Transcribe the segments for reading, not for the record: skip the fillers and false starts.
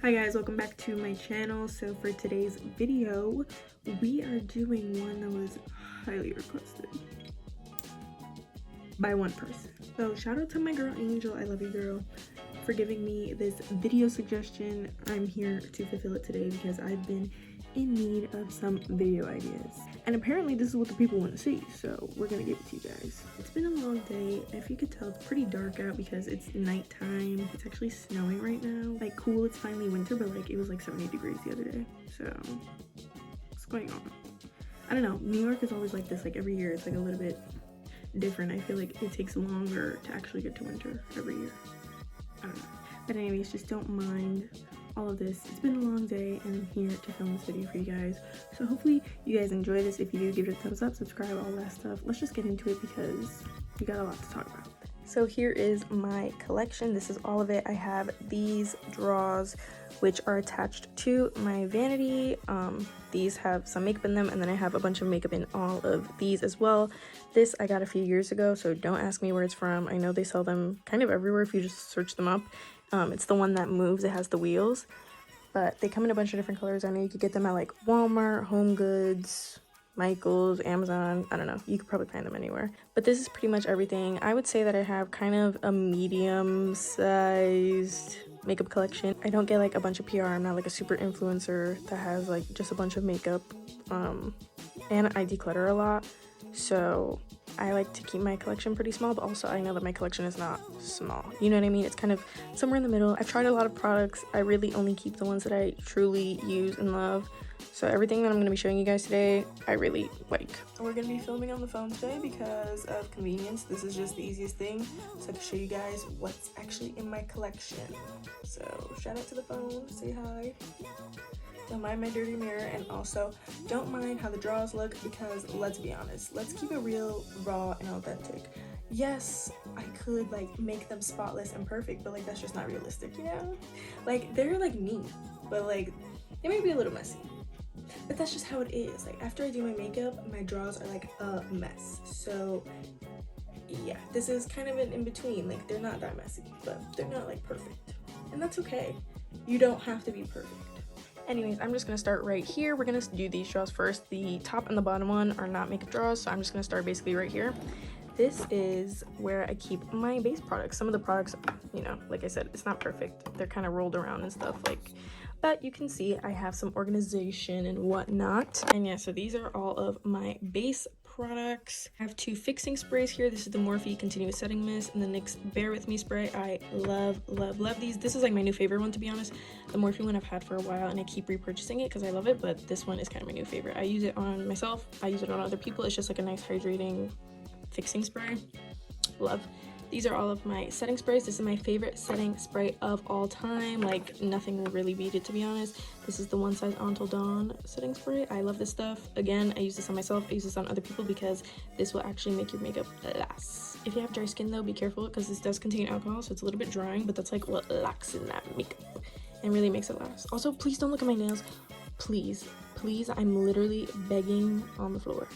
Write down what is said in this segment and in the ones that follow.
Hi guys, welcome back to my channel. So for today's video, we are doing one that was highly requested by one person. So shout out to my girl Angel, I love you girl, for giving me this video suggestion. I'm here to fulfill it today because I've been in need of some video ideas. And apparently this is what the people want to see, so we're gonna give it to you guys. It's been a long day. If you could tell, it's pretty dark out because it's nighttime. It's actually snowing right now. Like cool, it's finally winter, but like it was like 70 degrees the other day. So what's going on? I don't know. New York is always like this, like every year it's like a little bit different. I feel like it takes longer to actually get to winter every year. I don't know. But anyways, just don't mind all of this. It's been a long day and I'm here to film this video for you guys. So hopefully you guys enjoy this. If you do, give it a thumbs up, subscribe, all that stuff. Let's just get into it because we got a lot to talk about. So here is my collection. This is all of it. I have these drawers which are attached to my vanity. These have some makeup in them, and then I have a bunch of makeup in all of these as well. This I got a few years ago, so don't ask me where it's from. I know they sell them kind of everywhere if you just search them up. It's the one that moves, it has the wheels, but they come in a bunch of different colors. I know you could get them at like Walmart, Home Goods, Michael's, Amazon, I don't know, you could probably find them anywhere. But this is pretty much everything. I would say that I have kind of a medium-sized makeup collection. I don't get like a bunch of PR. I'm not like a super influencer that has like just a bunch of makeup, and I declutter a lot, so I like to keep my collection pretty small, but also I know that my collection is not small. You know what I mean? It's kind of somewhere in the middle. I've tried a lot of products. I really only keep the ones that I truly use and love. So everything that I'm going to be showing you guys today, I really like. We're going to be filming on the phone today because of convenience. This is just the easiest thing, so I can show you guys what's actually in my collection. So shout out to the phone, say hi. Don't mind my dirty mirror, and also don't mind how the drawers look because let's be honest, let's keep it real, raw, and authentic. Yes, I could like make them spotless and perfect, but like that's just not realistic, you know? Like they're like neat, but like they may be a little messy. But that's just how it is. Like after I do my makeup, my drawers are like a mess. So yeah, this is kind of an in-between. Like they're not that messy, but they're not like perfect. And that's okay. You don't have to be perfect. Anyways, I'm just gonna start right here. We're gonna do these drawers first. The top and the bottom one are not makeup drawers, so I'm just gonna start basically right here. This is where I keep my base products. Some of the products, you know, like I said, it's not perfect. They're kind of rolled around and stuff, like, but you can see I have some organization and whatnot. And yeah, so these are all of my base products. I have two fixing sprays here. This is the Morphe Continuous Setting Mist and the NYX Bear With Me spray. I love these. This is like my new favorite one, to be honest. The Morphe one I've had for a while and I keep repurchasing it because I love it, but this one is kind of my new favorite. I use it on myself, I use it on other people. It's just like a nice hydrating fixing spray. Love. These are all of my setting sprays. This is my favorite setting spray of all time. Like nothing will really beat it, to be honest. This is the One Size Until Dawn setting spray. I love this stuff. Again, I use this on myself, I use this on other people because this will actually make your makeup last. If you have dry skin though, be careful because this does contain alcohol, so it's a little bit drying, but that's like what locks in that makeup and really makes it last. Also, please don't look at my nails. Please, I'm literally begging on the floor.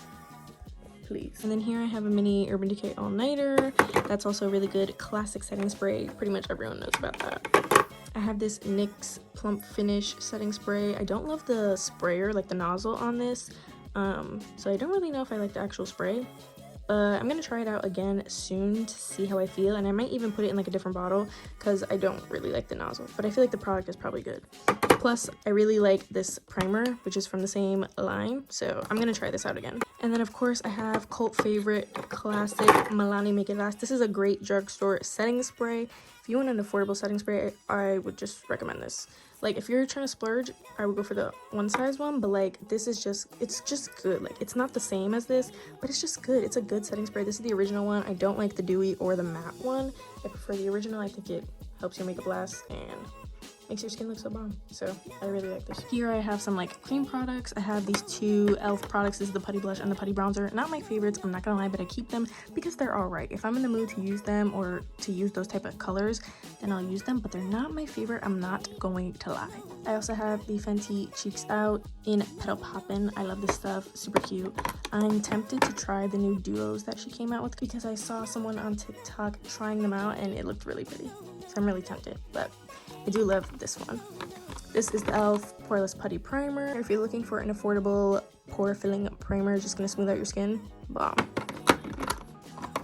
Please. And then here I have a mini Urban Decay all-nighter. That's also a really good classic setting spray. Pretty much everyone knows about that. I have this NYX Plump Finish setting spray. I don't love the sprayer, like the nozzle on this, so I don't really know if I like the actual spray, but I'm gonna try it out again soon to see how I feel, and I might even put it in like a different bottle because I don't really like the nozzle, but I feel like the product is probably good. Plus, I really like this primer, which is from the same line, so I'm gonna try this out again. And then, of course, I have cult favorite classic Milani Make It Last. This is a great drugstore setting spray. If you want an affordable setting spray, I would just recommend this. Like, if you're trying to splurge, I would go for the one size one, but like, this is just, it's just good. Like, it's not the same as this, but it's just good. It's a good setting spray. This is the original one. I don't like the dewy or the matte one. I prefer the original. I think it helps your makeup last and makes your skin look so bomb. So I really like this. Here I have some like cream products. I have these two e.l.f. products. This is the Putty Blush and the Putty Bronzer. Not my favorites, I'm not gonna lie, but I keep them because they're all right. If I'm in the mood to use them or to use those type of colors, then I'll use them, but they're not my favorite. I'm not going to lie. I also have the Fenty Cheeks Out in Petal Poppin'. I love this stuff, super cute. I'm tempted to try the new duos that she came out with because I saw someone on TikTok trying them out and it looked really pretty. So I'm really tempted, but I do love this one. This is the e.l.f. Poreless Putty Primer. If you're looking for an affordable pore filling primer, just gonna smooth out your skin, bomb.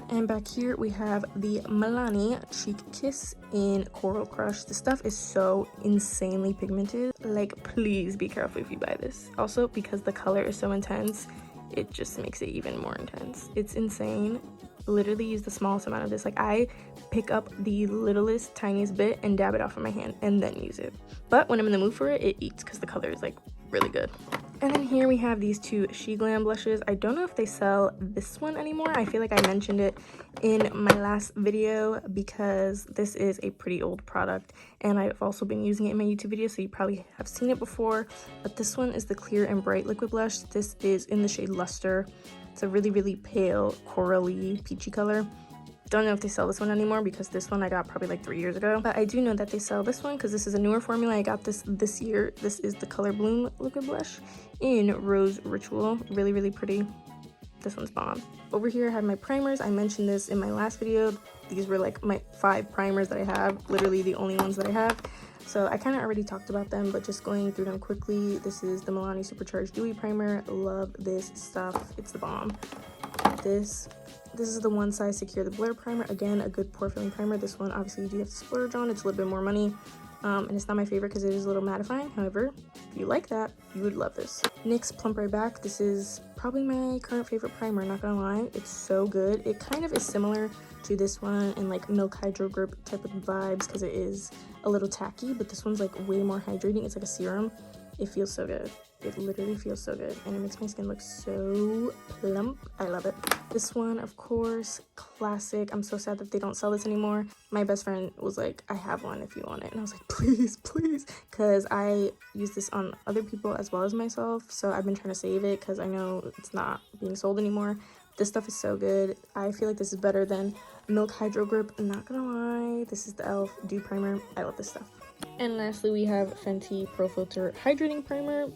And back here we have the Milani Cheek Kiss in Coral Crush. This stuff is so insanely pigmented. Like, please be careful if you buy this. Also, because the color is so intense, it just makes it even more intense. It's insane. Literally use the smallest amount of this. Like, I pick up the littlest, tiniest bit and dab it off of my hand and then use it. But when I'm in the mood for it, it eats because the color is like really good. And then here we have these two She Glam blushes. I don't know if they sell this one anymore. I feel like I mentioned it in my last video because this is a pretty old product and I've also been using it in my YouTube video, so you probably have seen it before. But this one is the Clear and Bright Liquid Blush. This is in the shade Luster. It's a really, really pale, corally, peachy color. Don't know if they sell this one anymore because this one I got probably like 3 years ago. But I do know that they sell this one because this is a newer formula. I got this year. This is the Color Bloom Liquid Blush in Rose Ritual. Really, really pretty. This one's bomb. Over here I have my primers. I mentioned this in my last video. These were like my 5 primers that I have. Literally the only ones that I have. So I kind of already talked about them, but just going through them quickly. This is the Milani Supercharged Dewy Primer. Love this stuff. It's the bomb. This is the One Size Secure the Blur Primer. Again, a good pore filling primer. This one obviously you do have to splurge on. It's a little bit more money. And it's not my favorite because it is a little mattifying. However, if you like that, you would love this. NYX Plump Right Back. This is probably my current favorite primer, not gonna lie. It's so good. It kind of is similar to this one in like Milk Hydro Grip type of vibes because it is a little tacky, but this one's like way more hydrating. It's like a serum. It feels so good. It literally feels so good and it makes my skin look so plump. I love it. This one, of course, classic. I'm so sad that they don't sell this anymore. My best friend was like, I have one if you want it. And I was like, please, please. Because I use this on other people as well as myself. So I've been trying to save it because I know it's not being sold anymore. This stuff is so good. I feel like this is better than Milk Hydro Grip. I'm not gonna lie. This is the e.l.f. Dew Primer. I love this stuff. And lastly, we have Fenty Pro Filter Hydrating Primer.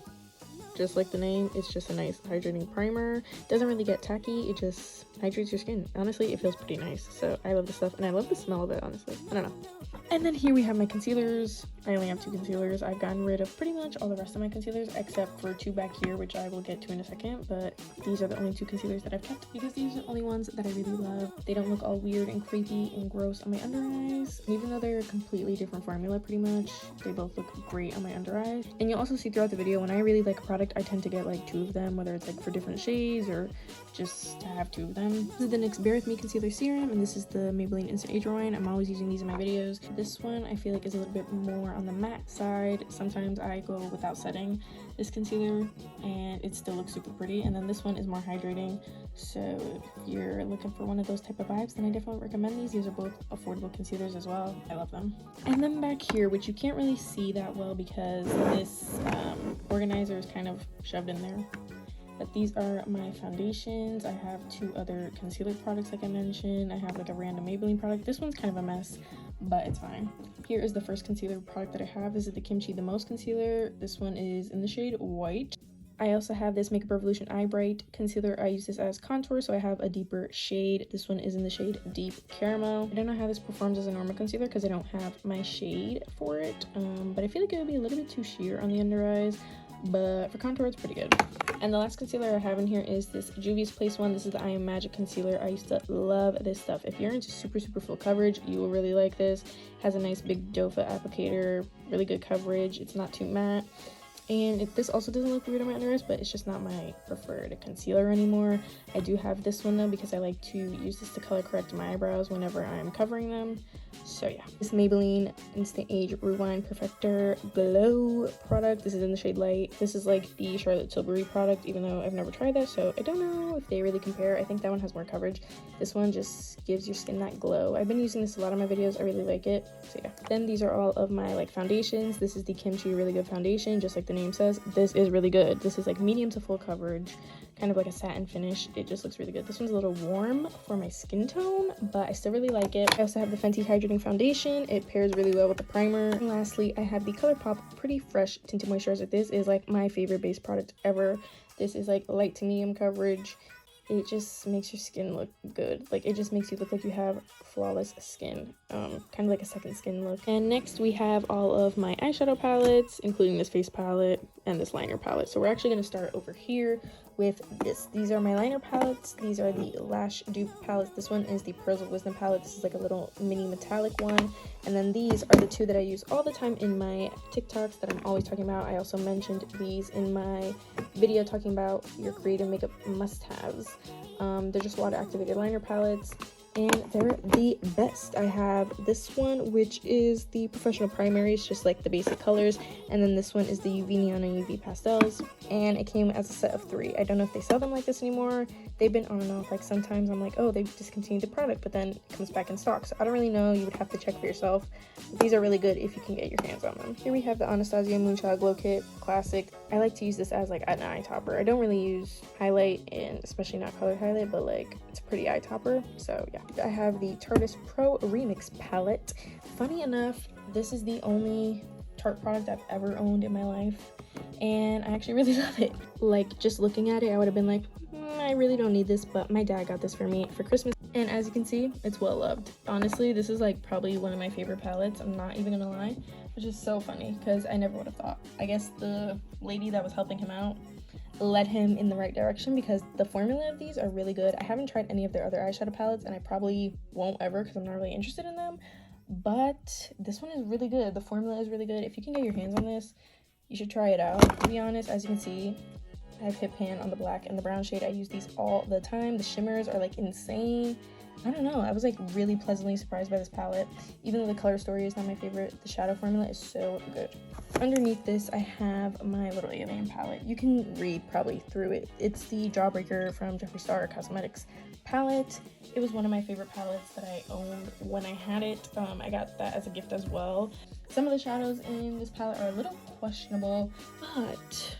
Just like the name, it's just a nice hydrating primer. Doesn't really get tacky, it just hydrates your skin. Honestly, it feels pretty nice. So I love this stuff and I love the smell of it, honestly. I don't know. And then here we have my concealers. I only have 2 concealers. I've gotten rid of pretty much all the rest of my concealers except for 2 back here, which I will get to in a second. But these are the only 2 concealers that I've kept because these are the only ones that I really love. They don't look all weird and creepy and gross on my under eyes. And even though they're a completely different formula pretty much, they both look great on my under eyes. And you'll also see throughout the video when I really like a product, I tend to get like 2 of them, whether it's like for different shades or just to have 2 of them. This is the NYX Bare With Me Concealer Serum, and this is the Maybelline Instant Age Rewind. I'm always using these in my videos. This one I feel like is a little bit more on the matte side. Sometimes I go without setting this concealer and it still looks super pretty. And then this one is more hydrating. So if you're looking for one of those type of vibes, then I definitely recommend these. These are both affordable concealers as well. I love them. And then back here, which you can't really see that well because this organizer is kind of shoved in there. But these are my foundations. I have 2 other concealer products like I mentioned. I have like a random Maybelline product. This one's kind of a mess, but it's fine. Here is the first concealer product that I have. This is the Kimchi The Most concealer. This one is in the shade White. I also have this Makeup Revolution Eye Bright concealer. I use this as contour, so I have a deeper shade. This one is in the shade Deep Caramel. I don't know how this performs as a normal concealer because I don't have my shade for it, but I feel like it would be a little bit too sheer on the under eyes. But for contour, it's pretty good. And the last concealer I have in here is this Juvia's Place one. This is the I Am Magic concealer. I used to love this stuff. If you're into super full coverage, you will really like this. Has a nice big doe foot applicator, really good coverage. It's not too matte. And this also doesn't look weird on my under eyes, but it's just not my preferred concealer anymore. I do have this one though because I like to use this to color correct my eyebrows whenever I'm covering them. So yeah, this Maybelline Instant Age Rewind Perfector Glow product. This is in the shade Light. This is like the Charlotte Tilbury product, even though I've never tried that, so I don't know if they really compare. I think that one has more coverage. This one just gives your skin that glow. I've been using this a lot in my videos. I really like it. So yeah. Then these are all of my like foundations. This is the Kimchi Really Good Foundation, just like the name says. This is really good. This is like medium to full coverage, kind of like a satin finish. It just looks really good. This one's a little warm for my skin tone, but I still really like it. I also have the Fenty Hydrating Foundation. It pairs really well with the primer. And lastly, I have the ColourPop Pretty Fresh Tinted Moisturizer. This is like my favorite base product ever. This is like light to medium coverage. it just makes your skin look good. Like, it just makes you look like you have flawless skin, kind of like a second skin look. And next we have all of my eyeshadow palettes, including this face palette and this liner palette. So we're actually going to start over here with this. These are my liner palettes. These are the Lash Dupe palettes. This one is the Pearls of Wisdom palette. This is like a little mini metallic one. And then these are the two that I use all the time in my TikToks that I'm always talking about. I also mentioned these in my video talking about your creative makeup must-haves. They're just water activated liner palettes, and they're the best. I have this one, which is the Professional Primaries, just like the basic colors, and then this one is the UV Neon and UV Pastels, and it came as a set of 3. I don't know if they sell them like this anymore. They've been on and off. Like, sometimes I'm like, oh, they've discontinued the product, but then it comes back in stock, so I don't really know. You would have to check for yourself. But these are really good if you can get your hands on them. Here we have the Anastasia Moonchild Glow Kit Classic. I like to use this as like an eye topper. I don't really use highlight, and especially not colored highlight, but like it's a pretty eye topper. So yeah, I have the Tarte's Pro Remix palette. Funny enough, this is the only Tarte product I've ever owned in my life, and I actually really love it. Like, just looking at it, I would have been like, I really don't need this, but my dad got this for me for Christmas, and as you can see, it's well loved. Honestly, this is like probably one of my favorite palettes. I'm not even gonna lie, which is so funny because I never would have thought. I guess the lady that was helping him out led him in the right direction, because the formula of these are really good. I haven't tried any of their other eyeshadow palettes, and I probably won't ever because I'm not really interested in them, but this one is really good. The formula is really good. If you can get your hands on this, you should try it out. To be honest, as you can see, I have hip pan on the black and the brown shade. I use these all the time. The shimmers are like insane. I don't know, I was like really pleasantly surprised by this palette. Even though the color story is not my favorite, the shadow formula is so good. Underneath this, I have my little alien palette. You can read probably through it. It's the Jawbreaker from Jeffree Star Cosmetics palette. It was one of my favorite palettes that I owned when I had it. I got that as a gift as well. Some of the shadows in this palette are a little questionable, but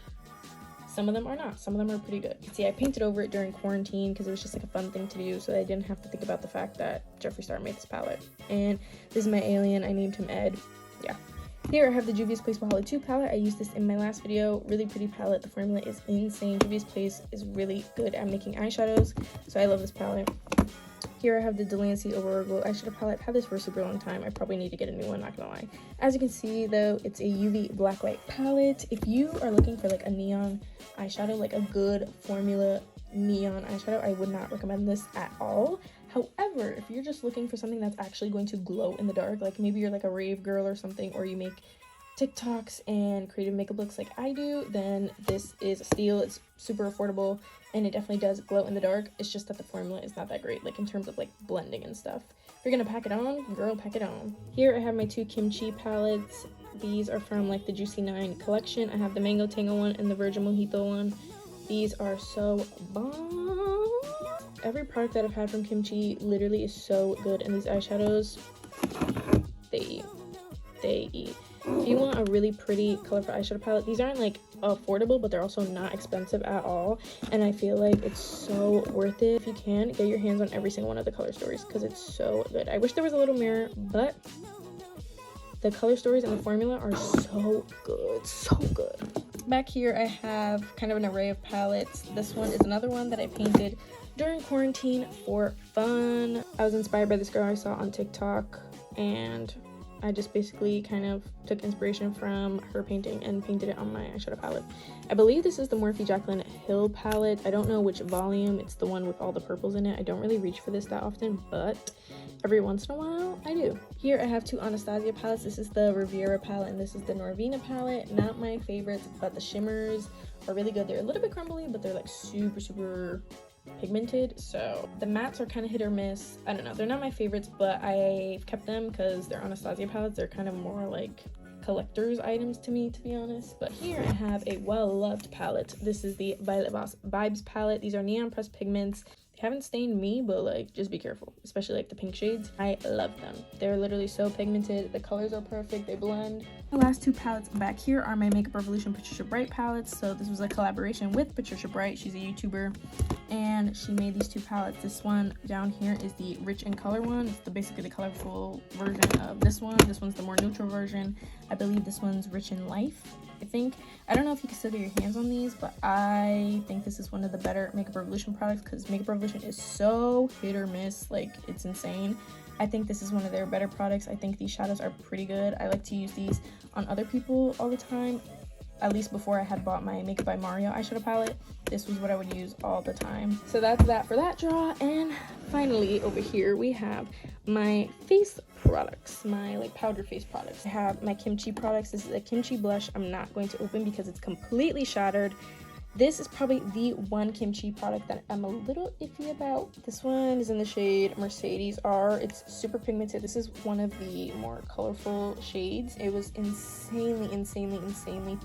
some of them are not. Some of them are pretty good. See, I painted over it during quarantine because it was just like a fun thing to do, so I didn't have to think about the fact that Jeffree Star made this palette. And this is my alien. I named him Ed. Yeah. Here I have the Juvia's Place Wahala 2 palette. I used this in my last video. Really pretty palette. The formula is insane. Juvia's Place is really good at making eyeshadows, so I love this palette. Here I have the Delancey Aurora Glow eyeshadow palette. I've had this for a super long time. I probably need to get a new one, not gonna lie. As you can see though, it's a UV Blacklight palette. If you are looking for like a neon eyeshadow, like a good formula neon eyeshadow, I would not recommend this at all. However, if you're just looking for something that's actually going to glow in the dark, like maybe you're like a rave girl or something, or you make TikToks and creative makeup looks like I do, then this is a steal. It's super affordable and it definitely does glow in the dark. It's just that the formula is not that great, like in terms of like blending and stuff. If you're gonna pack it on, girl, pack it on. Here I have my 2 kimchi palettes. These are from like the Juicy 9 collection. I have the Mango Tango one and the Virgin Mojito one. These are so bomb. Every product that I've had from Kimchi literally is so good, and these eyeshadows, they eat. If you want a really pretty colorful eyeshadow palette, these aren't like affordable, but they're also not expensive at all, and I feel like it's so worth it. If you can, get your hands on every single one of the color stories because it's so good. I wish there was a little mirror, but the color stories and the formula are so good, so good. Back here I have kind of an array of palettes. This one is another one that I painted during quarantine for fun. I was inspired by this girl I saw on TikTok, and I just basically kind of took inspiration from her painting and painted it on my eyeshadow palette. I believe this is the Morphe Jaclyn Hill palette. I don't know which volume. It's the one with all the purples in it. I don't really reach for this that often, but every once in a while I do. Here I have 2 Anastasia palettes. This is the Riviera palette and this is the Norvina palette. Not my favorites, but the shimmers are really good. They're a little bit crumbly, but they're like super pigmented, so the mattes are kind of hit or miss. I don't know, they're not my favorites, but I've kept them because they're Anastasia palettes. They're kind of more like collector's items to me, to be honest. But here I have a well-loved palette. This is the Violet Voss Vibes palette. These are neon pressed pigments. They haven't stained me, but like just be careful, especially like the pink shades. I love them. They're literally so pigmented. The colors are perfect. They blend. The last 2 palettes back here are my Makeup Revolution Patricia Bright palettes. So this was a collaboration with Patricia Bright. She's a YouTuber and she made these 2 palettes. This one down here is the Rich in Color one. It's basically the colorful version of this one. This one's the more neutral version. I believe this one's Rich in Life. I don't know if you can still get your hands on these, but I think this is one of the better Makeup Revolution products because Makeup Revolution is so hit or miss, like it's insane. I think this is one of their better products. I think these shadows are pretty good. I like to use these on other people all the time. At least before I had bought my Makeup by Mario eyeshadow palette, this was what I would use all the time. So that's that for that draw. And finally over here we have my face products, my like powder face products. I have my kimchi products. This is a kimchi blush I'm not going to open because it's completely shattered. This is probably the one kimchi product that I'm a little iffy about. This one is in the shade Mercedes R. It's super pigmented. This is one of the more colorful shades. It was insanely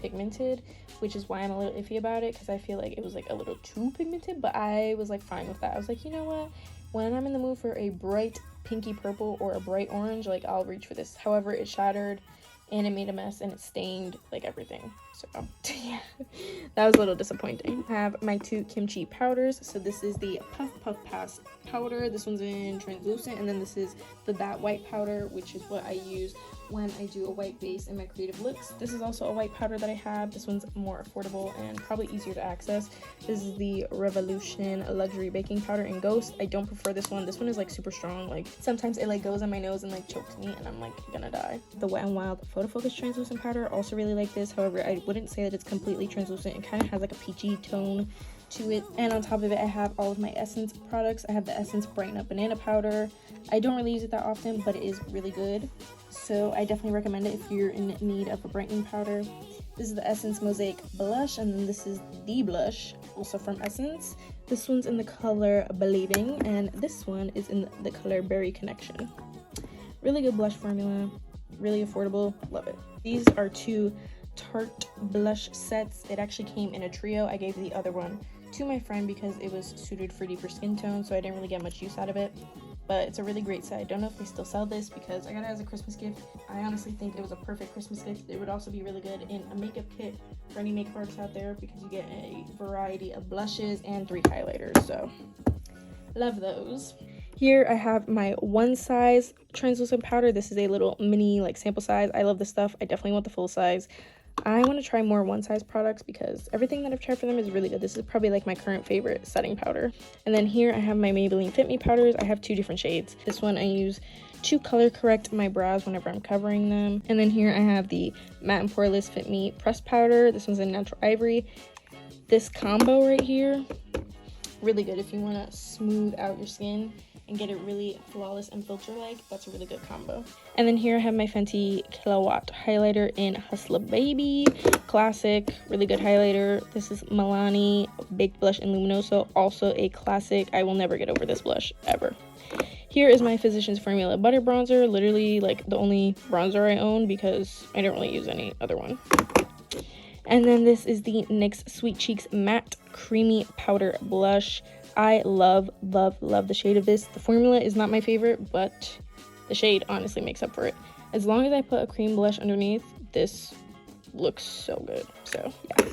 pigmented, which is why I'm a little iffy about it, because I feel like it was like a little too pigmented, but I was like fine with that. I was like, you know what? When I'm in the mood for a bright pinky purple or a bright orange, like I'll reach for this. However, it shattered and it made a mess and it stained like everything. So yeah, that was a little disappointing. I have my two kimchi powders. So this is the Puff Pass powder. This one's in translucent, and then this is the That White powder, which is what I use when I do a white base in my creative looks. This is also a white powder that I have. This one's more affordable and probably easier to access. This is the Revolution Luxury Baking Powder in Ghost. I don't prefer this one. This one is like super strong. Like sometimes it like goes on my nose and like chokes me and I'm like gonna die. The Wet n Wild Photo Focus translucent powder, also really like this. However, I wouldn't say that it's completely translucent. It kind of has like a peachy tone to it. And on top of it, I have all of my Essence products. I have the Essence Brighten Up Banana Powder. I don't really use it that often, but it is really good. So I definitely recommend it if you're in need of a brightening powder. This is the Essence Mosaic Blush, and then this is the blush, also from Essence. This one's in the color Believing, and this one is in the color Berry Connection. Really good blush formula, really affordable, love it. These are two Tarte blush sets. It actually came in a trio. I gave the other one to my friend because it was suited for deeper skin tone, so I didn't really get much use out of it. But it's a really great set. I don't know if they still sell this because I got it as a Christmas gift. I honestly think it was a perfect Christmas gift. It would also be really good in a makeup kit for any makeup artists out there because you get a variety of blushes and 3 highlighters. So love those. Here I have my one size translucent powder. This is a little mini like sample size. I love this stuff. I definitely want the full size. I want to try more one size products because everything that I've tried for them is really good. This is probably like my current favorite setting powder. And then here I have my Maybelline Fit Me powders. I have 2 different shades. This one I use to color correct my brows whenever I'm covering them. And then here I have the Matte and Poreless Fit Me pressed powder. This one's in Natural Ivory. This combo right here, really good if you want to smooth out your skin and get it really flawless and filter-like. That's a really good combo. And then here I have my Fenty Kilowatt highlighter in Hustler Baby. Classic, really good highlighter. This is Milani Baked Blush in Luminoso, also a classic. I will never get over this blush, ever. Here is my Physicians Formula Butter Bronzer, literally like the only bronzer I own because I don't really use any other one. And then this is the NYX Sweet Cheeks Matte Creamy Powder Blush. I love the shade of this. The formula is not my favorite, but the shade honestly makes up for it. As long as I put a cream blush underneath, this looks so good. So yeah,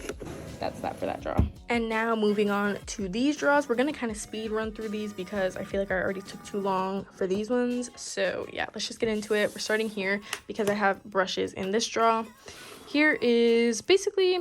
that's that for that draw. And now moving on to these draws, we're gonna kind of speed run through these because I feel like I already took too long for these ones. So yeah, let's just get into it. We're starting here because I have brushes in this draw. Here is basically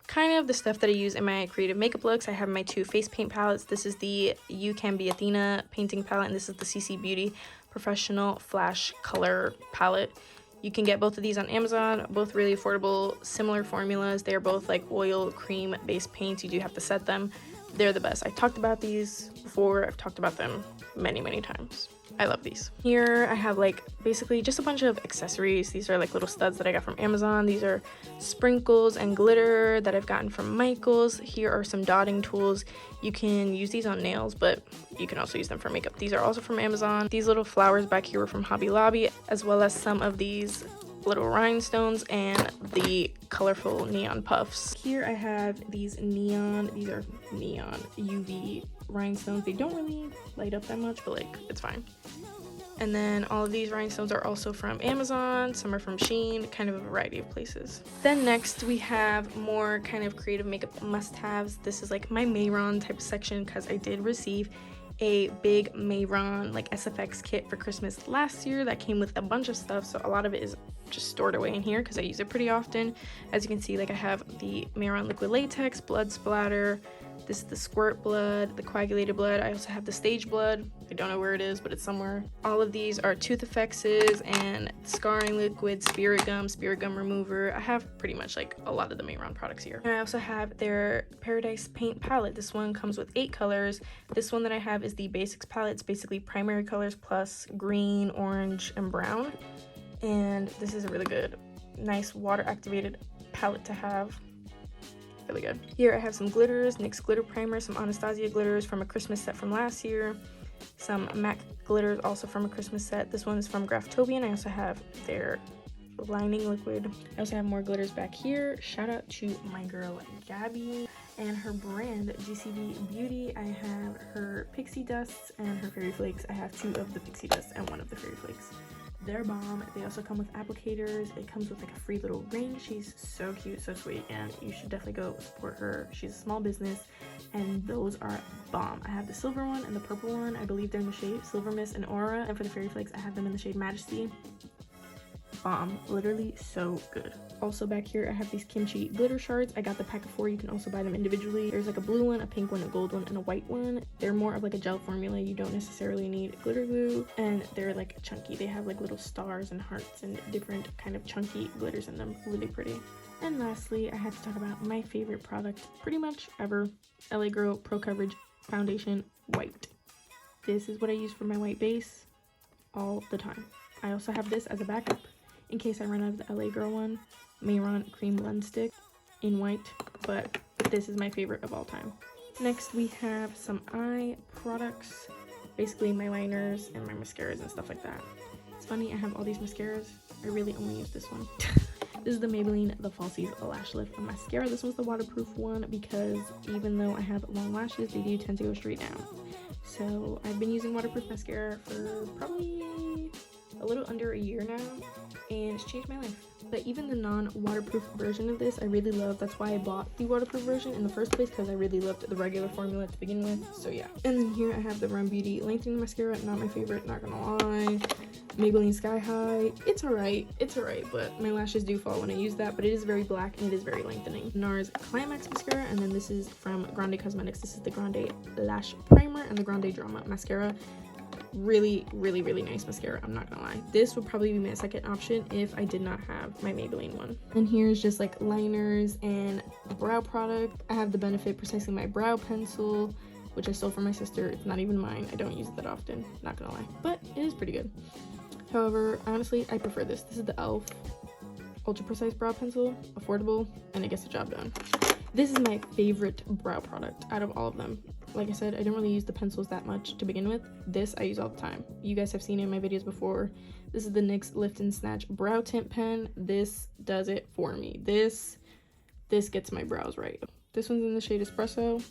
kind of the stuff that I use in my creative makeup looks. I have my 2 face paint palettes. This is the You Can Be Athena painting palette, and this is the CC Beauty Professional Flash Color palette. You can get both of these on Amazon, both really affordable, similar formulas. They are both like oil cream based paints. You do have to set them. They're the best. I talked about these before. I've talked about them many times. I love these. Here I have like basically just a bunch of accessories. These are like little studs that I got from Amazon. These are sprinkles and glitter that I've gotten from Michaels. Here are some dotting tools. You can use these on nails, but you can also use them for makeup. These are also from Amazon. These little flowers back here were from Hobby Lobby, as well as some of these little rhinestones and the colorful neon puffs. Here I have these are neon UV rhinestones. They don't really light up that much, but like it's fine. And then all of these rhinestones are also from Amazon. Some are from Shein, kind of a variety of places. Then next we have more kind of creative makeup must-haves. This is like my Mayron type section because I did receive a big Mayron like SFX kit for Christmas last year that came with a bunch of stuff, so a lot of it is just stored away in here because I use it pretty often. As you can see, like I have the Mehron liquid latex, blood splatter. This is the squirt blood, the coagulated blood. I also have the stage blood. I don't know where it is, but it's somewhere. All of these are tooth effects and scarring liquid, spirit gum remover. I have pretty much like a lot of the Mehron products here. And I also have their Paradise Paint palette. This one comes with 8 colors. This one that I have is the Basics palette. It's basically primary colors plus green, orange, and brown. And this is a really good, nice water activated palette to have. Really good. Here I have some glitters, NYX glitter primer, some Anastasia glitters from a Christmas set from last year, some MAC glitters also from a Christmas set. This one is from Graftobian. I also have their lining liquid. I also have more glitters back here. Shout out to my girl Gabby and her brand GCB Beauty. I have her pixie dusts and her fairy flakes. I have 2 of the pixie dusts and 1 of the fairy flakes. They're bomb. They also come with applicators. It comes with like a free little ring. She's so cute, so sweet, and you should definitely go support her. She's a small business, and those are bomb. I have the silver one and the purple one. I believe they're in the shade Silver Mist and Aura. And for the fairy flakes, I have them in the shade Majesty. Bomb. Literally so good. Also back here, I have these kimchi glitter shards. I got the pack of 4. You can also buy them individually. There's like a blue one, a pink one, a gold one, and a white one. They're more of like a gel formula. You don't necessarily need glitter glue, and they're like chunky. They have like little stars and hearts and different kind of chunky glitters in them. Really pretty. And lastly, I had to talk about my favorite product pretty much ever. LA Girl Pro Coverage Foundation White. This is what I use for my white base all the time. I also have this as a backup in case I run out of the LA Girl one. Mehron Cream Blend Stick in white, but this is my favorite of all time. Next, we have some eye products, basically my liners and my mascaras and stuff like that. It's funny, I have all these mascaras. I really only use this one. This is the Maybelline The Falsies Lash Lift Mascara. This one's the waterproof one because even though I have long lashes, they do tend to go straight down. So I've been using waterproof mascara for probably a little under a year now, and it's changed my life. But even the non-waterproof version of this I really love. That's why I bought the waterproof version in the first place, because I really loved the regular formula to begin with. So yeah. And then here I have the Run Beauty Lengthening Mascara. Not my favorite, not gonna lie. Maybelline Sky High. It's alright, but my lashes do fall when I use that. But it is very black and it is very lengthening. NARS Climax Mascara, and then this is from Grande Cosmetics. This is the Grande Lash Primer and the Grande Drama Mascara. Really nice mascara, I'm not gonna lie. This would probably be my second option if I did not have my Maybelline one. And here's just like liners and brow product. I have the Benefit Precisely My Brow Pencil, which I stole from my sister. It's not even mine. I don't use it that often, not gonna lie, but it is pretty good. However, honestly, I prefer this. This is the e.l.f. Ultra Precise Brow Pencil. Affordable, and it gets the job done. This is my favorite brow product out of all of them. Like I said, I don't really use the pencils that much to begin with. This I use all the time. You guys have seen it in my videos before. This is the NYX Lift and Snatch Brow Tint Pen. This does it for me. This gets my brows right. This one's in the shade Espresso.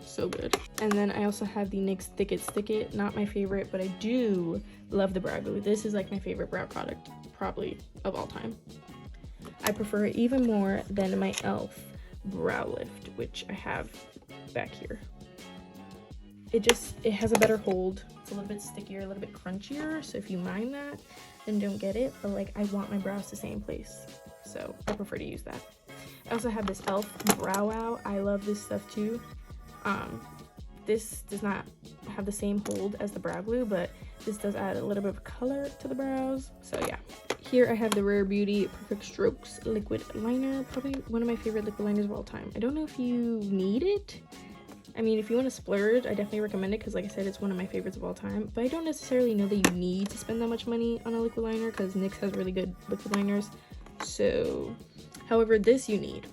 So good. And then I also have the NYX Thick It Stick It. Not my favorite, but I do love the brow glue. This is like my favorite brow product, probably of all time. I prefer it even more than my e.l.f. Brow Lift, which I have back here. It has a better hold. It's a little bit stickier, a little bit crunchier, so if you mind that, then don't get it. But like, I want my brows to stay in place, so I prefer to use that. I also have this e.l.f. Brow Wow. I love this stuff too. This does not have the same hold as the brow glue, but this does add a little bit of color to the brows, so yeah. Here I have the Rare Beauty Perfect Strokes Liquid Liner, probably one of my favorite liquid liners of all time. I don't know if you need it. I mean, if you want to splurge, I definitely recommend it because, like I said, it's one of my favorites of all time. But I don't necessarily know that you need to spend that much money on a liquid liner because NYX has really good liquid liners. So, however, this you need.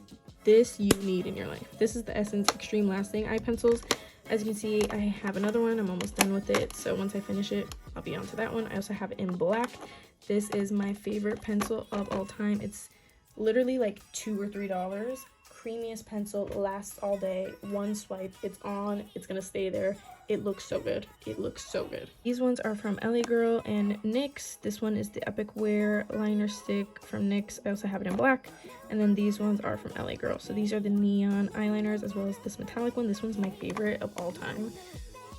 This you need in your life. This is the Essence Extreme Lasting Eye Pencils. As you can see, I have another one. I'm almost done with it. So once I finish it, I'll be on to that one. I also have it in black. This is my favorite pencil of all time. It's literally like $2 or $3. Creamiest pencil, lasts all day. One swipe, it's on, it's gonna stay there. It looks so good. It looks so good. These ones are from LA Girl and NYX. This one is the Epic Wear liner stick from NYX. I also have it in black. And then these ones are from LA Girl. So these are the neon eyeliners as well as this metallic one. This one's my favorite of all time.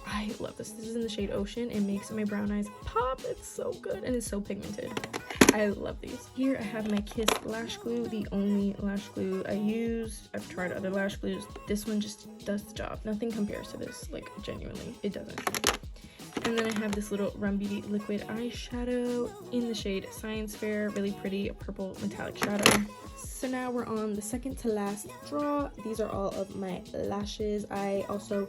I love this. This is in the shade Ocean. It makes my brown eyes pop. It's so good and it's so pigmented. I love these. Here I have my Kiss lash glue, the only lash glue I use. I've tried other lash glues. This one just does the job. Nothing compares to this, like genuinely, it doesn't. And then I have this little Run Beauty liquid eyeshadow in the shade Science Fair, really pretty purple metallic shadow. So now we're on the second to last draw. These are all of my lashes. I also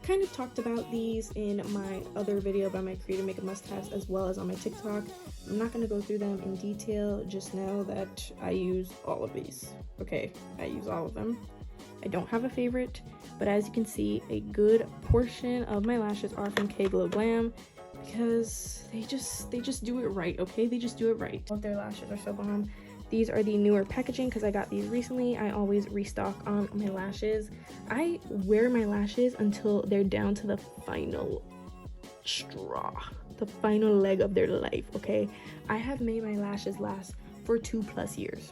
kind of talked about these in my other video about my creative makeup must-haves as well as on my TikTok. I'm not going to go through them in detail. Just know that I use all of these. Okay, I use all of them. I don't have a favorite, but as you can see, a good portion of my lashes are from K Glow Glam because they just do it right, okay? They just do it right. All of their lashes are so bomb. These are the newer packaging because I got these recently. I always restock on my lashes. I wear my lashes until they're down to the final straw, the final leg of their life, okay? I have made my lashes last for 2+ years.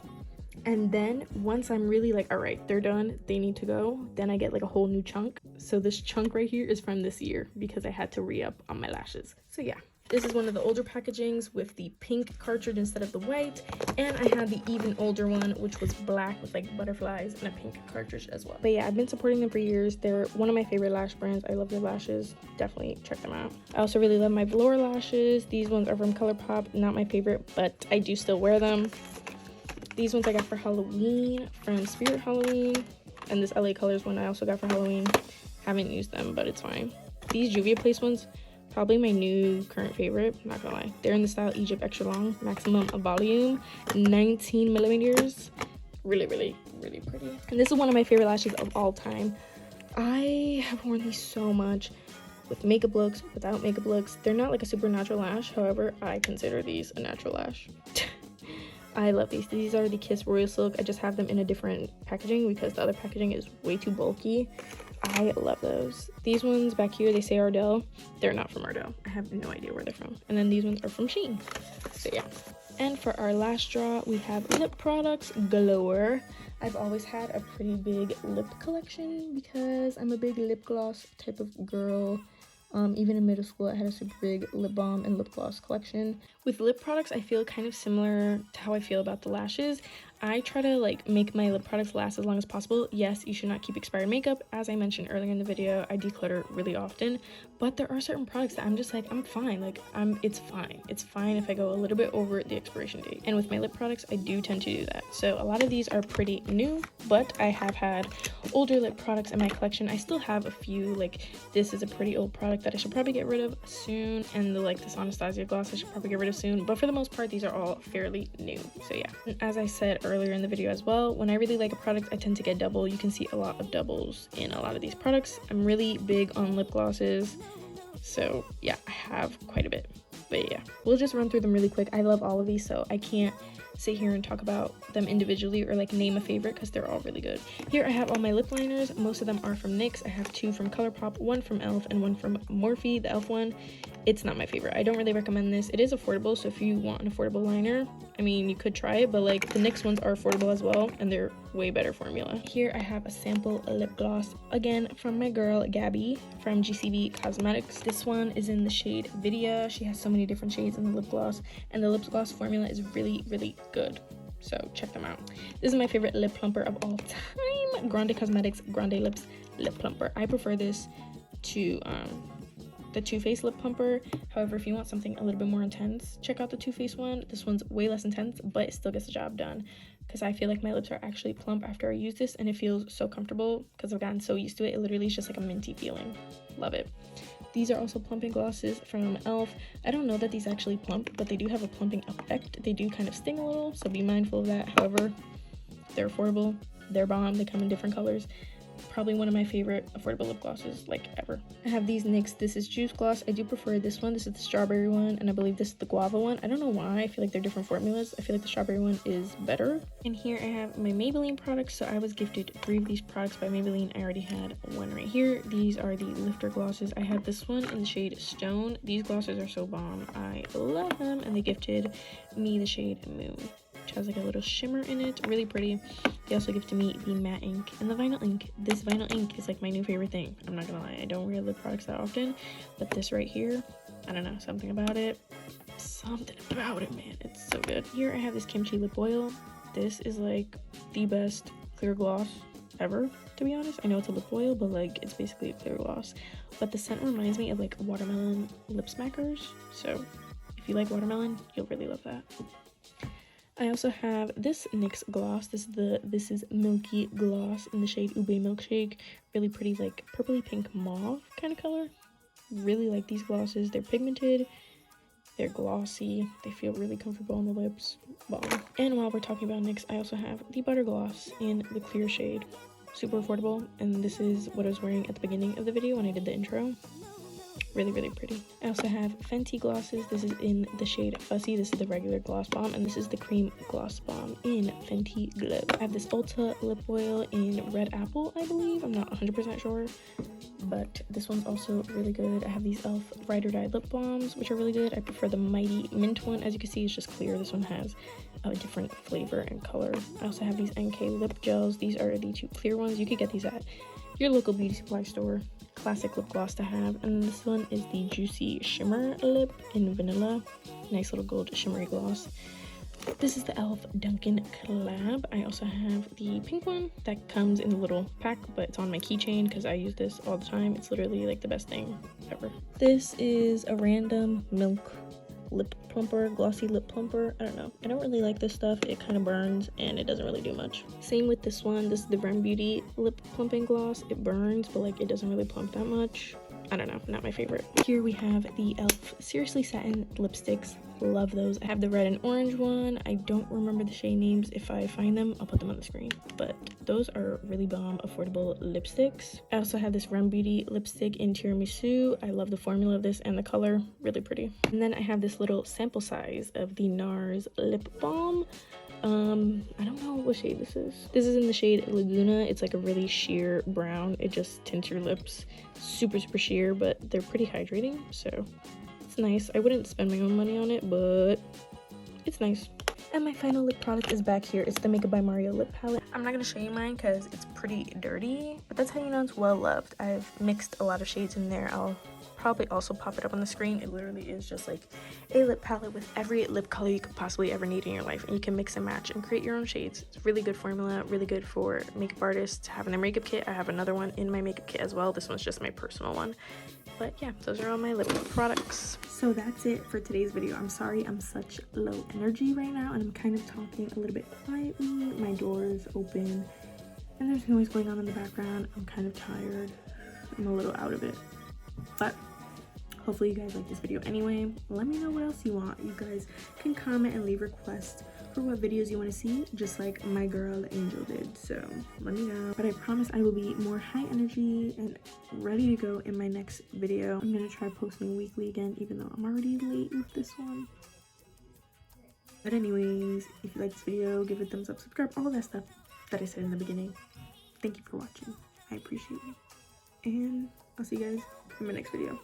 And then once I'm really like, all right, they're done, they need to go, then I get like a whole new chunk. So this chunk right here is from this year because I had to re-up on my lashes. So yeah, this is one of the older packagings with the pink cartridge instead of the white. And I had the even older one, which was black with like butterflies and a pink cartridge as well. But yeah, I've been supporting them for years. They're one of my favorite lash brands. I love their lashes. Definitely check them out. I also really love my velour lashes. These ones are from ColourPop. Not my favorite, but I do still wear them. These ones I got for Halloween from Spirit Halloween, and this LA Colors one I also got for Halloween. Haven't used them, but it's fine. These Juvia Place ones, probably my new current favorite, not gonna lie. They're in the style Egypt Extra Long, maximum volume, 19 millimeters. Really, really, really pretty. And this is one of my favorite lashes of all time. I have worn these so much with makeup looks, without makeup looks. They're not like a super natural lash, however, I consider these a natural lash. I love these. These are the Kiss Royal Silk. I just have them in a different packaging because the other packaging is way too bulky. I love those. These ones back here, they say Ardell. They're not from Ardell. I have no idea where they're from. And then these ones are from Shein. So yeah. And for our last draw, we have lip products galore. I've always had a pretty big lip collection because I'm a big lip gloss type of girl. Even in middle school, I had a super big lip balm and lip gloss collection. With lip products, I feel kind of similar to how I feel about the lashes. I try to like make my lip products last as long as possible. Yes, you should not keep expired makeup. As I mentioned earlier in the video, I declutter really often, but there are certain products that I'm just like, I'm fine. Like it's fine. It's fine if I go a little bit over the expiration date. And with my lip products, I do tend to do that. So a lot of these are pretty new, but I have had older lip products in my collection. I still have a few, like this is a pretty old product that I should probably get rid of soon. And this Anastasia gloss I should probably get rid of soon. But for the most part, these are all fairly new. So yeah, and as I said earlier in the video as well, when I really like a product, I tend to get double. You can see a lot of doubles in a lot of these products. I'm really big on lip glosses, so yeah, I have quite a bit. But yeah, we'll just run through them really quick. I love all of these, so I can't sit here and talk about them individually or like name a favorite because they're all really good. Here I have all my lip liners. Most of them are from NYX. I have 2 from ColourPop, 1 from e.l.f. and 1 from Morphe. The e.l.f. one, it's not my favorite. I don't really recommend this. It is affordable, so if you want an affordable liner, I mean, you could try it, but like the NYX ones are affordable as well, and they're way better formula. Here I have a sample lip gloss, again from my girl Gabby from GCB Cosmetics. This one is in the shade Vidya. She has so many different shades in the lip gloss, and the lip gloss formula is really, really good. So check them out. This is my favorite lip plumper of all time. Grande Cosmetics Grande Lips Lip Plumper. I prefer this to the Too Faced lip plumper. However, if you want something a little bit more intense, check out the Too Faced one. This one's way less intense, but it still gets the job done because I feel like my lips are actually plump after I use this, and it feels so comfortable because I've gotten so used to it. It literally is just like a minty feeling. Love it. These are also plumping glosses from e.l.f. I don't know that these actually plump, but they do have a plumping effect. They do kind of sting a little, so be mindful of that. However, they're affordable, they're bomb, they come in different colors. Probably one of my favorite affordable lip glosses like ever. I have these NYX This Is Juice gloss. I do prefer this one. This is the strawberry one, and I believe this is the guava one. I don't know why. I feel like they're different formulas. I feel like the strawberry one is better. And here I have my Maybelline products. So I was gifted 3 of these products by Maybelline. I already had one right here. These are the lifter glosses. I have this one in the shade Stone. These glosses are so bomb. I love them, and they gifted me the shade Moon. has like a little shimmer in it, really pretty. They also gifted me the matte ink and the vinyl ink. This vinyl ink is like my new favorite thing. I'm not gonna lie, I don't wear lip products that often, but this right here, I don't know, something about it, man, it's so good. Here I have this kimchi lip oil. This is like the best clear gloss ever, to be honest. I know it's a lip oil, but like it's basically a clear gloss, but the scent reminds me of like watermelon lip smackers, so if you like watermelon, you'll really love that. I also have this NYX gloss. This is Milky Gloss in the shade Ube Milkshake. Really pretty, like purpley pink mauve kind of color. Really like these glosses. They're pigmented, they're glossy, they feel really comfortable on the lips. Bomb. And while we're talking about NYX, I also have the Butter Gloss in the clear shade. Super affordable, and this is what I was wearing at the beginning of the video when I did the intro. Really pretty. I also have Fenty glosses. This is in the shade Fussy. This is the regular gloss bomb, and this is the cream gloss bomb in Fenty Glow. I have this Ulta lip oil in Red Apple, I believe. I'm not 100% sure, but this one's also really good. I have these e.l.f. Ride or Die lip balms, which are really good. I prefer the Mighty Mint one. As you can see, it's just clear. This one has a different flavor and color. I also have these NK lip gels. These are the 2 clear ones. You could get these at your local beauty supply store. Classic lip gloss to have. And this one is the Juicy Shimmer Lip in Vanilla. Nice little gold shimmery gloss. This is the e.l.f. Dunkin' collab. I also have the pink one that comes in a little pack, but it's on my keychain because I use this all the time. It's literally like the best thing ever. This is a random milk lip plumper, glossy lip plumper. I don't know, I don't really like this stuff. It kind of burns and it doesn't really do much. Same with this one. This is the Rem Beauty lip plumping gloss. It burns, but like it doesn't really plump that much. I don't know, not my favorite. Here we have the e.l.f. Seriously Satin lipsticks. Love those. I have the red and orange one. I don't remember the shade names. If I find them, I'll put them on the screen, but those are really bomb affordable lipsticks. I also have this Rem Beauty lipstick in Tiramisu. I love the formula of this and the color, really pretty. And then I have this little sample size of the NARS lip balm. I don't know what shade this is. This is in the shade Laguna. It's like a really sheer brown. It just tints your lips super sheer, but they're pretty hydrating, so it's nice. I wouldn't spend my own money on it, but it's nice. And my final lip product is back here. It's the Makeup by Mario lip palette. I'm not gonna show you mine because it's pretty dirty, but that's how you know it's well loved. I've mixed a lot of shades in there. I'll probably also pop it up on the screen. It literally is just like a lip palette with every lip color you could possibly ever need in your life, and you can mix and match and create your own shades. It's really good formula, really good for makeup artists to have in their makeup kit. I have another one in my makeup kit as well. This one's just my personal one. But yeah, those are all my lip products. So that's it for today's video. I'm sorry I'm such low energy right now, and I'm kind of talking a little bit quietly. My door is open and there's noise going on in the background. I'm kind of tired. I'm a little out of it, but hopefully you guys like this video anyway. Let me know what else you want. You guys can comment and leave requests for what videos you want to see, just like my girl Angel did, so let me know. But I promise I will be more high energy and ready to go in my next video. I'm gonna try posting weekly again, even though I'm already late with this one. But anyways, if you like this video, give it a thumbs up, subscribe, all that stuff that I said in the beginning. Thank you for watching. I appreciate you, and I'll see you guys in my next video.